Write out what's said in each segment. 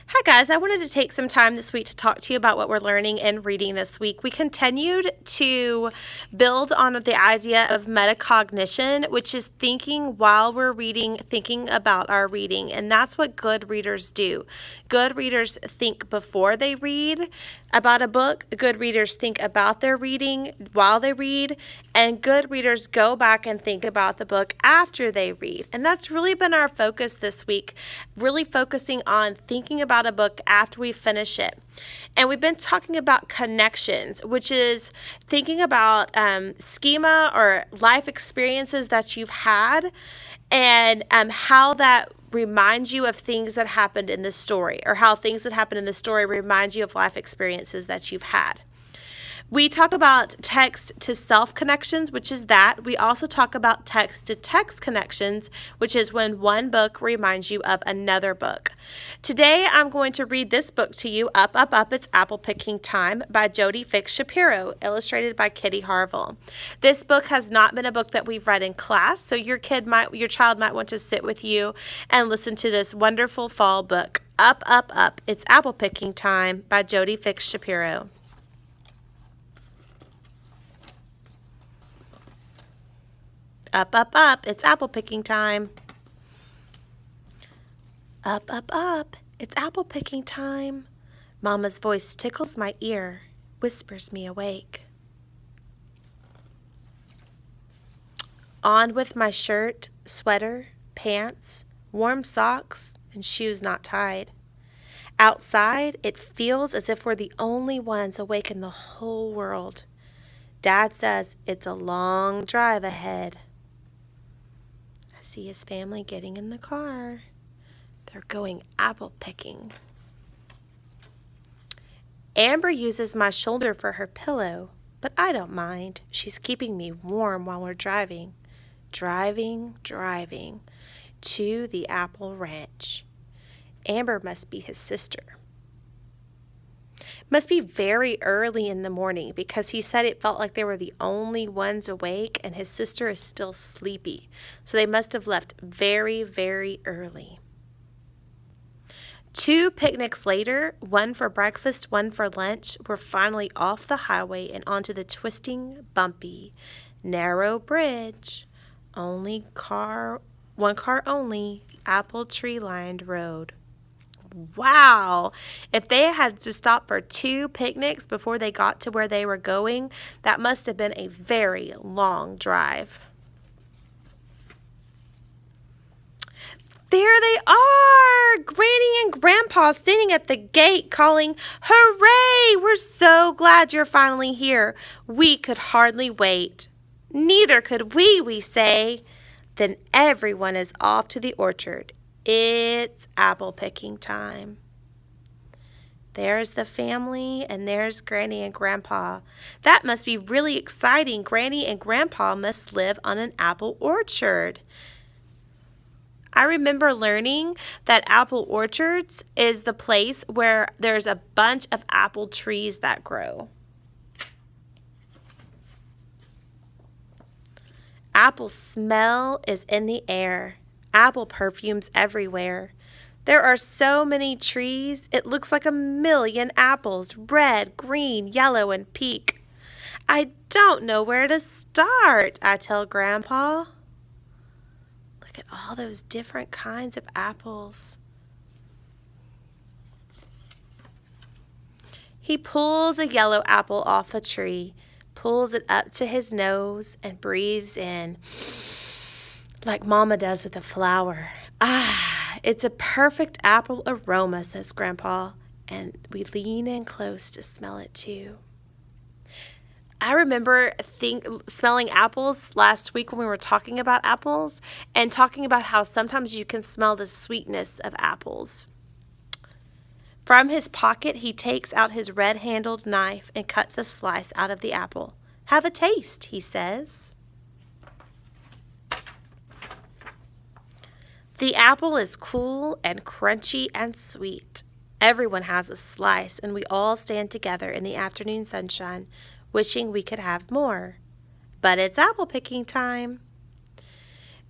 Hi, guys. I wanted to take some time this week to talk to you about what we're learning and reading this week. We continued to build on the idea of metacognition, which is thinking while we're reading, thinking about our reading. And that's what good readers do. Good readers think before they read about a book. Good readers think about their reading while they read. And good readers go back and think about the book after they read. And that's really been our focus this week, really focusing on thinking about a book after we finish it. And we've been talking about connections, which is thinking about schema or life experiences that you've had and how that reminds you of things that happened in the story, or how things that happened in the story remind you of life experiences that you've had. We talk about text to self connections, which is that. We also talk about text to text connections, which is when one book reminds you of another book. Today, I'm going to read this book to you, Up, Up, Up, It's Apple Picking Time by Jodi Fix Shapiro, illustrated by Kitty Harville. This book has not been a book that we've read in class, so your child might want to sit with you and listen to this wonderful fall book, Up, Up, Up, It's Apple Picking Time by Jodi Fix Shapiro. Up, up, up, it's apple picking time. Up, up, up, it's apple picking time. Mama's voice tickles my ear, whispers me awake. On with my shirt, sweater, pants, warm socks, and shoes not tied. Outside, it feels as if we're the only ones awake in the whole world. Dad says it's a long drive ahead. See his family getting in the car. They're going apple picking. Amber uses my shoulder for her pillow, but I don't mind. She's keeping me warm while we're driving to the Apple Ranch. Amber must be his sister. Must be very early in the morning because he said it felt like they were the only ones awake and his sister is still sleepy. So they must have left very, very early. 2 picnics later, one for breakfast, one for lunch, we're finally off the highway and onto the twisting, bumpy, narrow bridge. One car only, apple tree-lined road. Wow! If they had to stop for 2 picnics before they got to where they were going, that must have been a very long drive. There they are! Granny and Grandpa standing at the gate calling, "Hooray! We're so glad you're finally here. We could hardly wait." "Neither could we say. Then everyone is off to the orchard. It's apple picking time. There's the family, and there's Granny and Grandpa. That must be really exciting. Granny and Grandpa must live on an apple orchard. I remember learning that apple orchards is the place where there's a bunch of apple trees that grow. Apple smell is in the air. Apple perfumes everywhere. There are so many trees, it looks like a million apples, red, green, yellow, and pink. I don't know where to start, I tell Grandpa. Look at all those different kinds of apples. He pulls a yellow apple off a tree, pulls it up to his nose, and breathes in, like Mama does with a flower. It's a perfect apple aroma, says Grandpa, and we lean in close to smell it too. I remember smelling apples last week when we were talking about apples and talking about how sometimes you can smell the sweetness of apples. From his pocket, he takes out his red-handled knife and cuts a slice out of the apple. "Have a taste," he says. The apple is cool and crunchy and sweet. Everyone has a slice, and we all stand together in the afternoon sunshine, wishing we could have more. But it's apple picking time.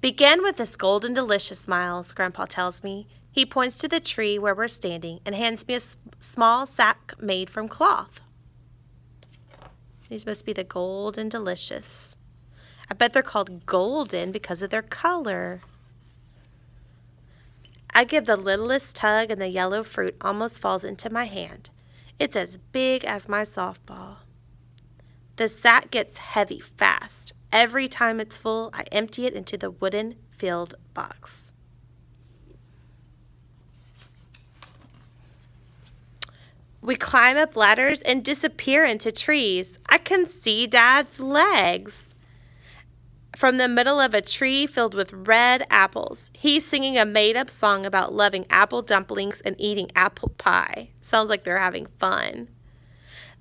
Begin with this golden delicious, Miles, Grandpa tells me. He points to the tree where we're standing and hands me a small sack made from cloth. These must be the Golden Delicious. I bet they're called golden because of their color. I give the littlest tug and the yellow fruit almost falls into my hand. It's as big as my softball. The sack gets heavy fast. Every time it's full, I empty it into the wooden filled box. We climb up ladders and disappear into trees. I can see Dad's legs from the middle of a tree filled with red apples. He's singing a made-up song about loving apple dumplings and eating apple pie. Sounds like they're having fun.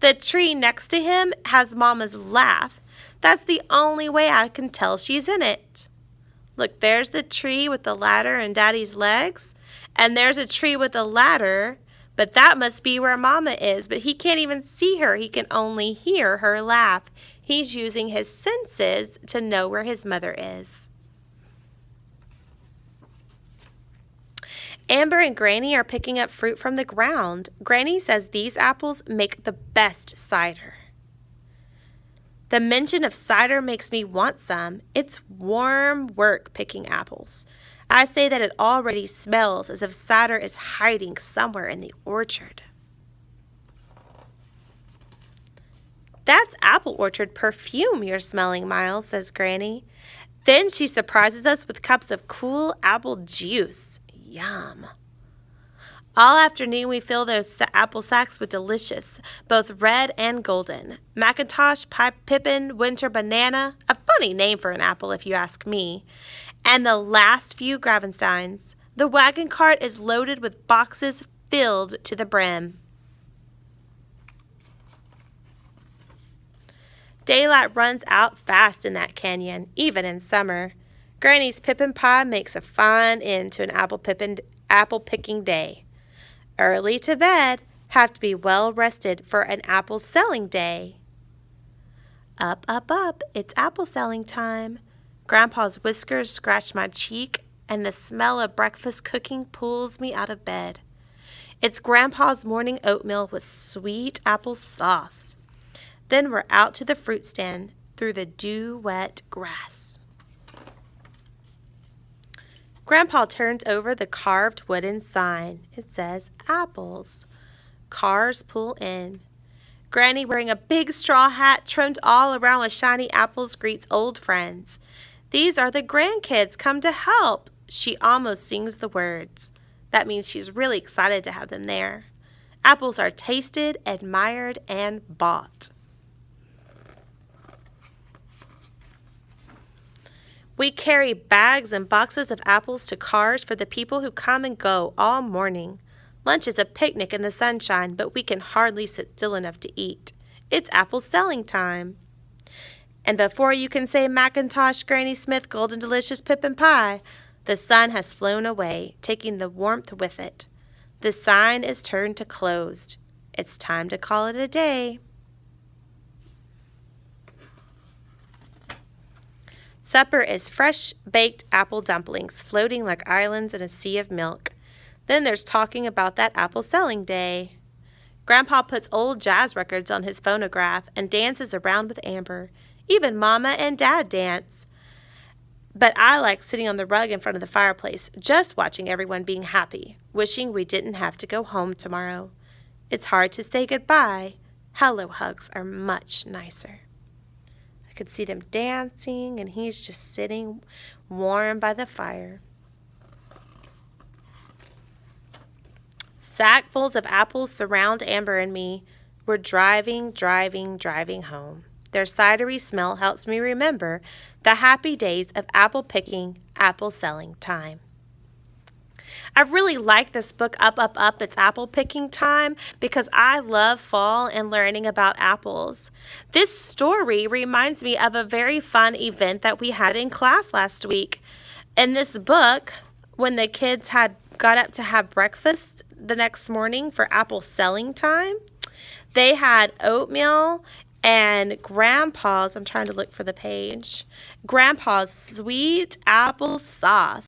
The tree next to him has Mama's laugh. That's the only way I can tell she's in it. Look, there's the tree with the ladder and Daddy's legs. And there's a tree with a ladder, but that must be where Mama is. But he can't even see her. He can only hear her laugh. He's using his senses to know where his mother is. Amber and Granny are picking up fruit from the ground. Granny says these apples make the best cider. The mention of cider makes me want some. It's warm work picking apples. I say that it already smells as if cider is hiding somewhere in the orchard. That's apple orchard perfume you're smelling, Miles, says Granny. Then she surprises us with cups of cool apple juice. Yum. All afternoon we fill those apple sacks with delicious, both red and golden. Macintosh, Pippin, Winter Banana, a funny name for an apple if you ask me. And the last few Gravensteins. The wagon cart is loaded with boxes filled to the brim. Daylight runs out fast in that canyon, even in summer. Granny's pippin pie makes a fine end to an apple picking day. Early to bed, have to be well rested for an apple selling day. Up, up, up, it's apple selling time. Grandpa's whiskers scratch my cheek, and the smell of breakfast cooking pulls me out of bed. It's Grandpa's morning oatmeal with sweet apple sauce. Then we're out to the fruit stand through the dew-wet grass. Grandpa turns over the carved wooden sign. It says, apples. Cars pull in. Granny, wearing a big straw hat trimmed all around with shiny apples, greets old friends. These are the grandkids come to help. She almost sings the words. That means she's really excited to have them there. Apples are tasted, admired, and bought. We carry bags and boxes of apples to cars for the people who come and go all morning. Lunch is a picnic in the sunshine, but we can hardly sit still enough to eat. It's apple selling time. And before you can say Macintosh, Granny Smith, Golden Delicious, Pippin Pie, the sun has flown away, taking the warmth with it. The sign is turned to closed. It's time to call it a day. Supper is fresh baked apple dumplings floating like islands in a sea of milk. Then there's talking about that apple selling day. Grandpa puts old jazz records on his phonograph and dances around with Amber. Even Mama and Dad dance. But I like sitting on the rug in front of the fireplace, just watching everyone being happy, wishing we didn't have to go home tomorrow. It's hard to say goodbye. Hello hugs are much nicer. I could see them dancing, and he's just sitting warm by the fire. Sackfuls of apples surround Amber and me. We're driving home. Their cidery smell helps me remember the happy days of apple picking, apple selling time. I really like this book, Up, Up, Up, It's Apple Picking Time, because I love fall and learning about apples. This story reminds me of a very fun event that we had in class last week. In this book, when the kids got up to have breakfast the next morning for apple selling time, they had oatmeal and Grandpa's, I'm trying to look for the page, Grandpa's sweet apple sauce.